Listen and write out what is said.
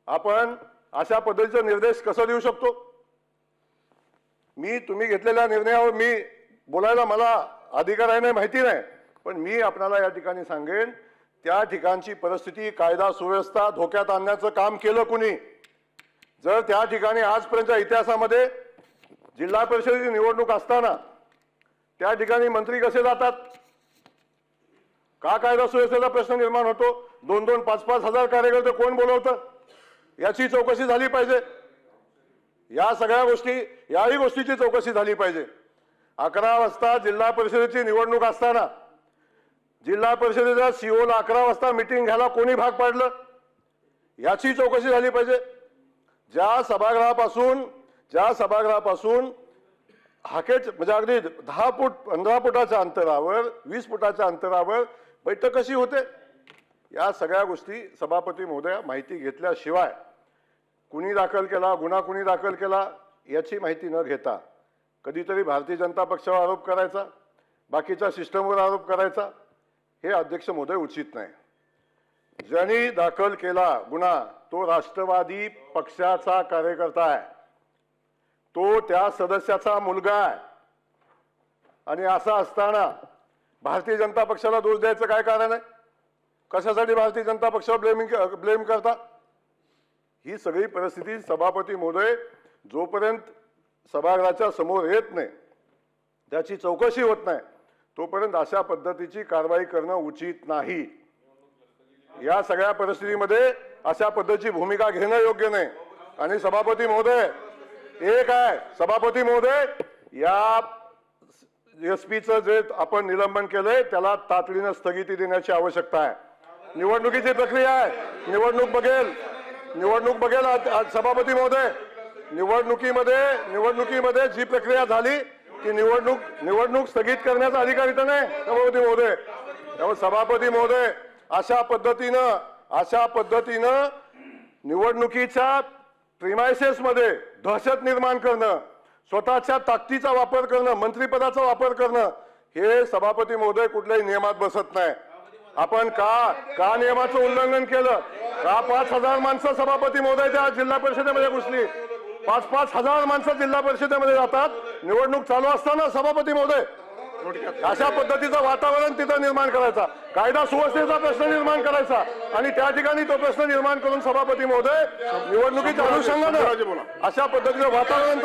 आपण अशा पद्धतीचा निर्देश कसा देऊ शकतो? तुम्ही घेतलेल्या निर्णयावर मी बोलायला मला अधिकार आहे नाही माहिती नाही, पण मी आपल्याला या ठिकाणी सांगेन, त्या ठिकाणची परिस्थिती, कायदा सुव्यवस्था धोक्यात आणण्याचं काम केलं कुणी? जर त्या ठिकाणी आजपर्यंतच्या इतिहासामध्ये जिल्हा परिषदेची निवडणूक असताना त्या ठिकाणी मंत्री कसे जातात? का कायदा सुव्यवस्थेचा प्रश्न निर्माण होतो? 2-2, 5-5 हजार कार्यकर्ते कोण बोलवतं? याची चौकशी झाली पाहिजे. या सगळ्या गोष्टी, याही गोष्टीची चौकशी झाली पाहिजे. 11 वाजता जिल्हा परिषदेची निवडणूक असताना जिल्हा परिषदेच्या सीओला 11 वाजता मीटिंग घ्यायला कोणी भाग पाडलं? याची चौकशी झाली पाहिजे. ज्या सभागृहापासून हाकेट म्हणजे अगदी 10 फूट 15 फुटाच्या अंतरावर 20 फुटाच्या अंतरावर बैठक कशी होते? या सगळ्या गोष्टी सभापती महोदया माहिती घेतल्याशिवाय कुणी दाखल केला, गुन्हा कुणी दाखल केला याची माहिती न घेता कधीतरी भारतीय जनता पक्षावर आरोप करायचा, बाकीच्या सिस्टमवर आरोप करायचा, हे अध्यक्ष महोदय उचित नाही. ज्यांनी दाखल केला गुन्हा तो राष्ट्रवादी पक्षाचा कार्यकर्ता आहे, तो त्या सदस्याचा मुलगा आहे. आणि असं असताना भारतीय जनता पक्षाला दोष द्यायचं काय कारण आहे? कशासाठी भारतीय जनता पक्षावर ब्लेम करता? ही सगळी परिस्थिती सभापती महोदय जोपर्यंत सभागृहाच्या समोर येत नाही, त्याची चौकशी होत नाही, तोपर्यंत अशा पद्धतीची कारवाई करणं उचित नाही. या सगळ्या परिस्थितीमध्ये अशा पद्धतीची भूमिका घेणं योग्य नाही. आणि सभापती महोदय एक आहे, सभापती महोदय या एसपीचं जे आपण निलंबन केलंय त्याला तातडीनं स्थगिती देण्याची आवश्यकता आहे. निवडणुकीची प्रक्रिया आहे, निवडणूक बघेल सभापती महोदय. निवडणुकीमध्ये जी प्रक्रिया झाली ती निवडणूक स्थगित करण्याचा अधिकार इथं नाही सभापती महोदय. त्यामुळे सभापती महोदय अशा पद्धतीनं निवडणुकीच्या प्रिमायसेस मध्ये दहशत निर्माण करणं, स्वतःच्या ताकदीचा वापर करणं, मंत्रिपदाचा वापर करणं, हे सभापती महोदय कुठल्याही नियमात बसत नाही. आपण का नियमाचं उल्लंघन केलं? का 5,000 माणसं सभापती महोदयच्या जिल्हा परिषदेमध्ये घुसली? 5-5 हजार माणसं जिल्हा परिषदेमध्ये जातात निवडणूक चालू असताना सभापती महोदय. अशा पद्धतीचं वातावरण तिथं निर्माण करायचा, कायदा सुव्यवस्थेचा प्रश्न निर्माण करायचा आणि त्या ठिकाणी तो प्रश्न निर्माण करून सभापती महोदय निवडणुकीच्या अनुषंगानं अशा पद्धतीचं वातावरण